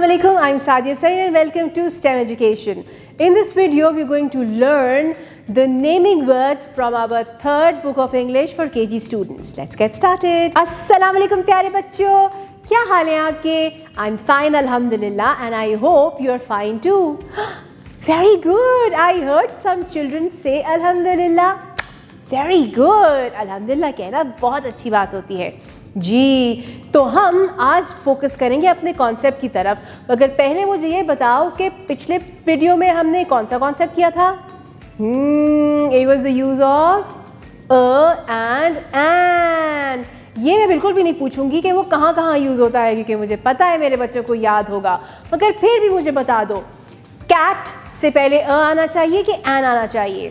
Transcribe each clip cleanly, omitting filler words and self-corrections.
Assalamu alaikum, I'm Sadia Saeed and welcome to STEM Education. In this video, we're going to learn the naming words from our third book of English for KG students. Let's get started. Assalamu alaikum प्यारे बच्चों, क्या हाल है आपके? I'm fine, alhamdulillah, and I hope you're fine too. Very good. I heard some children say alhamdulillah. Very good. alhamdulillah कहना बहुत अच्छी बात होती है जी। तो हम आज फोकस करेंगे अपने कॉन्सेप्ट की तरफ, मगर पहले मुझे ये बताओ कि पिछले वीडियो में हमने कौन सा कॉन्सेप्ट किया था? It was the use of a and an. ये मैं बिल्कुल भी नहीं पूछूंगी कि वो कहाँ कहाँ यूज़ होता है, क्योंकि मुझे पता है मेरे बच्चों को याद होगा, मगर फिर भी मुझे बता दो, कैट से पहले अ आना चाहिए कि एन आना चाहिए?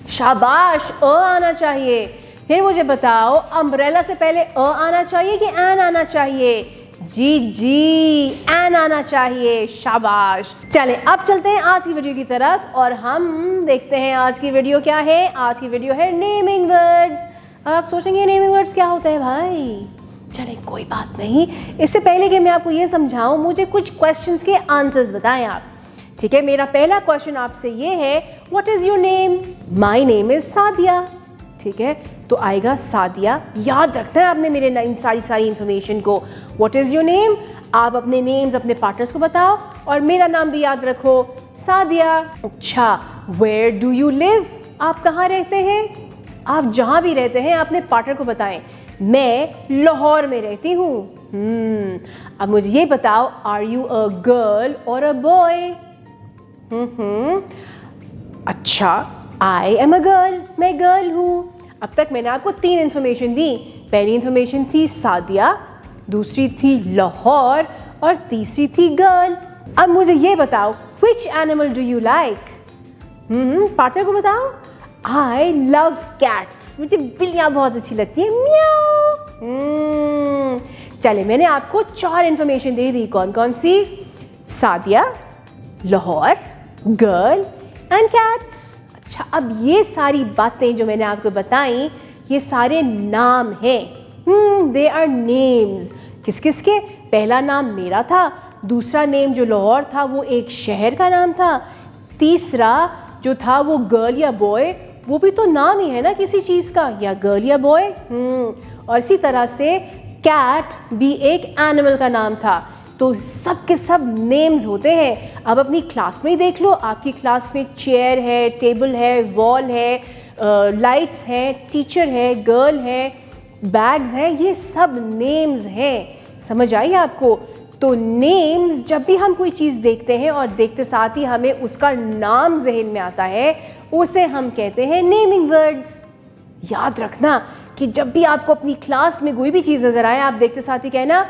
शाबाश, अ आना चाहिए। फिर मुझे बताओ, अम्ब्रेला से पहले अ आना चाहिए कि एन आना चाहिए? जी, एन आना चाहिए। शाबाश। चले अब चलते हैं आज की वीडियो की तरफ और हम देखते हैं आज की वीडियो क्या है। आज की वीडियो है नेमिंग वर्ड्स। अब आप सोचेंगे नेमिंग वर्ड्स क्या होता है भाई? चले कोई बात नहीं, इससे पहले कि मैं आपको ये समझाऊं, मुझे कुछ क्वेश्चंस के आंसर्स बताएं आप। ठीक है, मेरा पहला क्वेश्चन आपसे ये है, what is your name? My name is Sadia. ठीक है, तो आएगा सादिया। याद रखना है आपने मेरे सारी इंफॉर्मेशन को। What is your name? आप अपने नेम्स अपने पार्टनर्स को बताओ और मेरा नाम भी याद रखो, सादिया। अच्छा, वेयर डू यू लिव? आप कहाँ रहते हैं? आप जहाँ भी रहते हैं अपने पार्टनर को बताएं। मैं लाहौर में रहती हूँ। अब मुझे ये बताओ, आर यू अ गर्ल और अ बॉय? अच्छा, आई एम अ गर्ल, मैं गर्ल हूँ। अब तक मैंने आपको 3 इन्फॉर्मेशन दी। पहली इन्फॉर्मेशन थी सादिया, दूसरी थी लाहौर और तीसरी थी गर्ल। अब मुझे ये बताओ, which animal do you like? Partner को बताओ। आई लव कैट्स, मुझे बिल्लियाँ बहुत अच्छी लगती हैं, म्याऊ। चले, मैंने आपको 4 इन्फॉर्मेशन दे दी। कौन कौन सी? Sadia, Lahore, girl and cats. अच्छा, अब ये सारी बातें जो मैंने आपको बताई, ये सारे नाम हैं। They are names. किस किस के? पहला नाम मेरा था, दूसरा नेम जो लाहौर था वो एक शहर का नाम था, तीसरा जो था वो गर्ल या बॉय, वो भी तो नाम ही है ना किसी चीज़ का, या गर्ल या बॉय। और इसी तरह से कैट भी एक एनिमल का नाम था। तो सब के सब नेम्स होते हैं। अब अपनी क्लास में ही देख लो, आपकी क्लास में चेयर है, टेबल है, वॉल है, लाइट्स हैं, टीचर है, गर्ल है, बैग्स हैं, ये सब नेम्स हैं। समझ आई आपको? तो नेम्स, जब भी हम कोई चीज़ देखते हैं और देखते साथ ही हमें उसका नाम जहन में आता है, उसे हम कहते हैं नेमिंग वर्ड्स। याद रखना कि जब भी आपको अपनी क्लास में कोई भी चीज़ नज़र आए, आप देखते साथ ही कहना,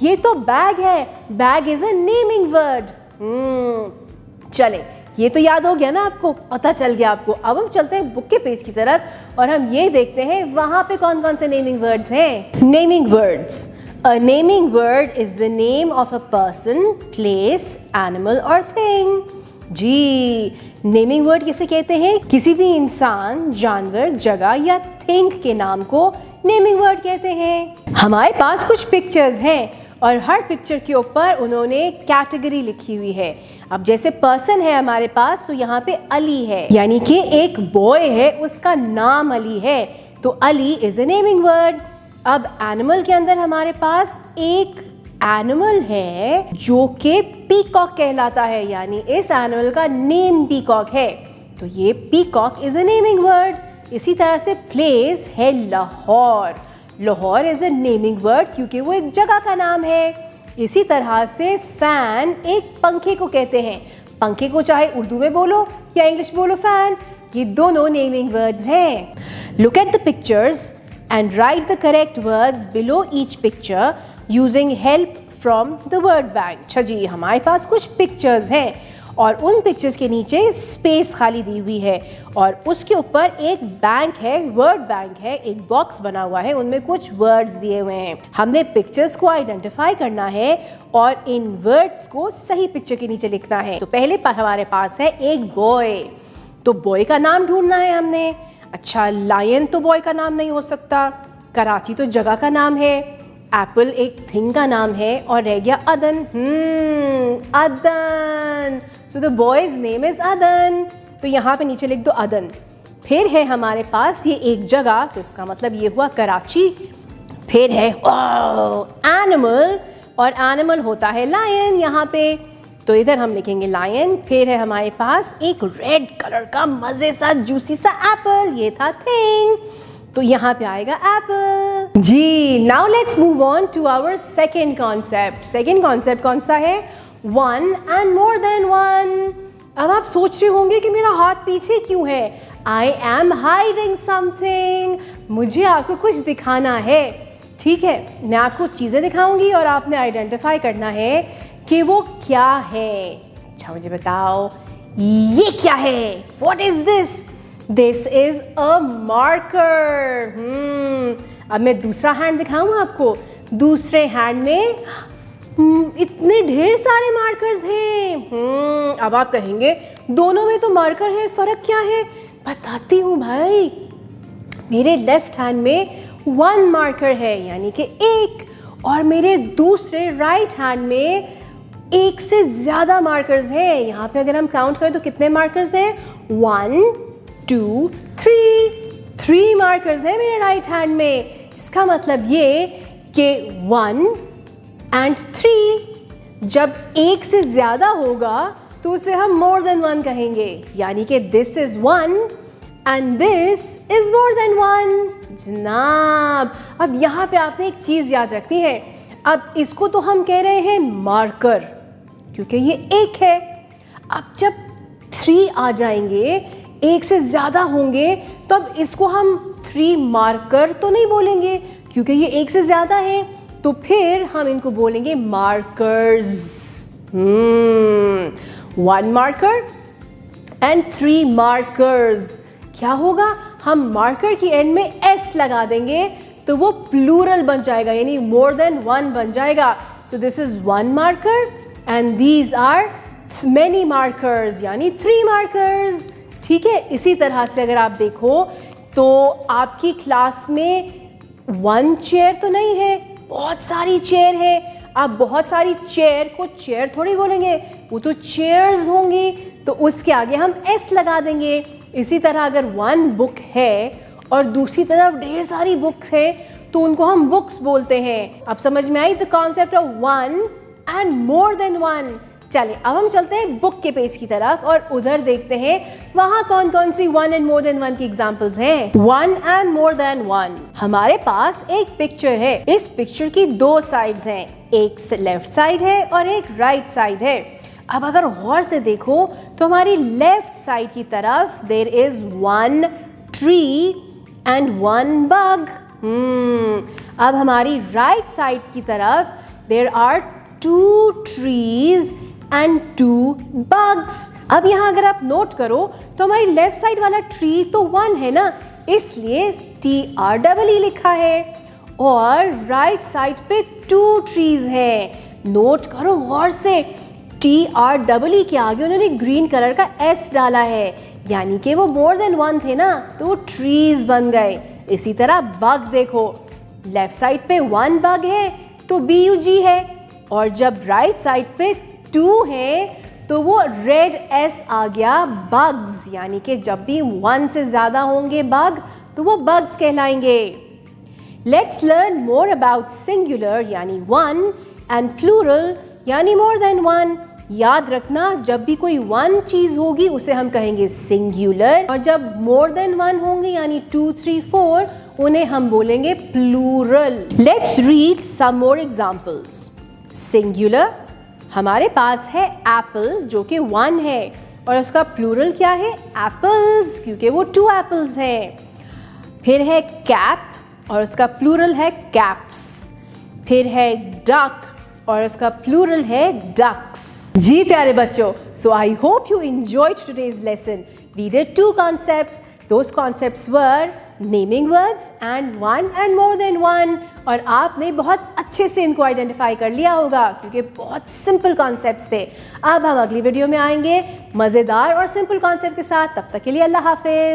ये तो बैग है, bag is a naming word. चले, ये तो याद हो गया ना आपको, पता चल गया आपको। अब हम चलते हैं बुक के पेज की तरफ और हम ये देखते हैं वहां पे कौन कौन से नेमिंग वर्ड्स हैं। Naming words. A naming word is the name of a person, place, animal और थिंग। जी, नेमिंग वर्ड किसे कहते हैं? किसी भी इंसान, जानवर, जगह या थिंग के नाम को नेमिंग वर्ड कहते हैं। हमारे पास कुछ पिक्चर्स हैं और हर पिक्चर के ऊपर उन्होंने कैटेगरी लिखी हुई है। अब जैसे पर्सन है हमारे पास, तो यहाँ पे अली है, यानी कि एक बॉय है, उसका नाम अली है, तो Ali is a naming word. अब एनिमल के अंदर हमारे पास एक एनिमल है जो कि पीकॉक कहलाता है, यानी इस एनिमल का नेम पीकॉक है, तो ये peacock is a naming word. इसी तरह से प्लेस है Lahore. Lahore is a naming word क्योंकि वो एक जगह का नाम है। इसी तरह से फैन एक पंखे को कहते हैं। पंखे को चाहे उर्दू में बोलो या इंग्लिश बोलो, फैन, ये दोनों नेमिंग वर्ड्स हैं। Look at the pictures and right the correct words below each picture using help from the word bank. अच्छा जी, हमारे पास कुछ पिक्चर्स हैं और उन पिक्चर्स के नीचे स्पेस खाली दी हुई है और उसके ऊपर एक बैंक है, वर्ड बैंक है, एक बॉक्स बना हुआ है, उनमें कुछ वर्ड्स दिए हुए हैं। हमने पिक्चर्स को आइडेंटिफाई करना है और इन वर्ड्स को सही पिक्चर के नीचे लिखना है। तो पहले हमारे पास है एक बॉय, तो बॉय का नाम ढूंढना है हमने। अच्छा, लायन तो बॉय का नाम नहीं हो सकता, कराची तो जगह का नाम है, एप्पल एक थिंग का नाम है और रह गया अदन। अदन। So the boys name is अदन, तो यहाँ पे नीचे लिख दो अदन। फिर है हमारे पास ये एक जगह, तो इसका मतलब ये हुआ कराची। फिर है एनिमल, और एनिमल होता है लायन यहाँ पे, तो इधर हम लिखेंगे लायन। फिर है हमारे पास एक रेड कलर का मजे सा जूसी सा एप्पल, ये था थिंग, तो यहाँ पे आएगा एप्पल। जी, now let's move on to our second concept. Second concept कौन सा है? One and more than one. अब आप सोच रहे होंगे कि मेरा हाथ पीछे क्यों है? आई एम हाइडिंग समथिंग, मुझे आपको कुछ दिखाना है। ठीक है, मैं आपको चीज़ें दिखाऊंगी और आपने आइडेंटिफाई करना है कि वो क्या है। अच्छा मुझे बताओ, ये क्या है? What is this? This is a marker. अब मैं दूसरा हैंड दिखाऊं आपको। दूसरे हैंड में इतने ढेर सारे मार्कर्स हैं। अब आप कहेंगे दोनों में तो मार्कर है, फर्क क्या है? बताती हूँ भाई। मेरे लेफ्ट हैंड में वन मार्कर है यानी कि एक, और मेरे दूसरे राइट हैंड में एक से ज्यादा मार्कर्स हैं। यहाँ पे अगर हम काउंट करें तो कितने मार्कर्स हैं? 1 2 3 मार्कर्स हैं मेरे राइट हैंड में। इसका मतलब ये कि 1 and 3 जब एक से ज्यादा होगा तो उसे हम मोर देन 1 कहेंगे, यानी कि this is 1 and this is more than 1। जनाब, अब यहाँ पे आपने एक चीज याद रखनी है। अब इसको तो हम कह रहे हैं मार्कर क्योंकि ये एक है। अब जब 3 आ जाएंगे, एक से ज्यादा होंगे, तो अब इसको हम 3 मार्कर तो नहीं बोलेंगे क्योंकि ये एक से ज्यादा है, तो फिर हम इनको बोलेंगे मार्कर्स। 1 marker and 3 markers. क्या होगा? हम मार्कर की एंड में एस लगा देंगे तो वो प्लूरल बन जाएगा, यानी मोर देन 1 बन जाएगा। So this is 1 marker and these are many markers, यानी 3 मार्कर्स। ठीक है, इसी तरह से अगर आप देखो तो आपकी क्लास में 1 चेयर तो नहीं है, बहुत सारी चेयर है। आप बहुत सारी चेयर को चेयर थोड़ी बोलेंगे, वो तो चेयर्स होंगी, तो उसके आगे हम एस लगा देंगे। इसी तरह अगर 1 बुक है और दूसरी तरफ ढेर सारी बुक्स है तो उनको हम बुक्स बोलते हैं। अब समझ में आई the concept of 1 and more than 1। चलिए अब हम चलते हैं बुक के पेज की तरफ और उधर देखते हैं वहां कौन कौन सी 1 एंड मोर देन 1 की एग्जांपल्स हैं। 1 एंड मोर देन 1, हमारे पास एक पिक्चर है। इस पिक्चर की 2 साइड्स हैं, एक लेफ्ट साइड है और एक राइट साइड है। अब अगर गौर से देखो तो हमारी लेफ्ट साइड की तरफ there is 1 tree and 1 bug. अब हमारी राइट साइड की तरफ there are 2 trees and 2 bugs। अब यहाँ अगर आप नोट करो तो हमारी लेफ्ट साइड वाला ट्री तो 1 है ना, इसलिए TREE लिखा है, और राइट साइड पे 2 ट्रीज हैं। नोट करो गौर से, TREE के आगे उन्होंने ग्रीन कलर का S डाला है, यानी कि वो मोर देन 1 थे ना, तो वो ट्रीज बन गए। इसी तरह बग देखो, लेफ्ट साइड पे 1 बग है तो BUG है, और जब राइट साइड पे 2 है तो वो रेड S आ गया, बग्स, यानी कि जब भी 1 से ज्यादा होंगे बग तो वो बग्स कहलाएंगे। Let's learn more about singular यानी 1 एंड प्लूरल यानी मोर देन 1। याद रखना, जब भी कोई 1 चीज होगी उसे हम कहेंगे सिंगुलर, और जब मोर देन 1 होंगे यानी 2 3 4 उन्हें हम बोलेंगे plural. Let's read some more examples. Singular, हमारे पास है एप्पल जो कि 1 है और उसका प्लूरल क्या है? एप्पल्स, क्योंकि वो 2 एप्पल्स हैं। फिर है कैप और उसका प्लूरल है कैप्स। फिर है डक और उसका प्लूरल है डक्स। जी प्यारे बच्चों, so I hope you enjoyed today's lesson. We did 2 concepts. Those concepts were naming words and 1 and more than 1, और आपने बहुत अच्छे से इनको आइडेंटिफाई कर लिया होगा क्योंकि बहुत सिंपल कॉन्सेप्ट्स थे। अब हम अगली वीडियो में आएंगे मज़ेदार और सिंपल कॉन्सेप्ट के साथ। तब तक के लिए अल्लाह हाफिज।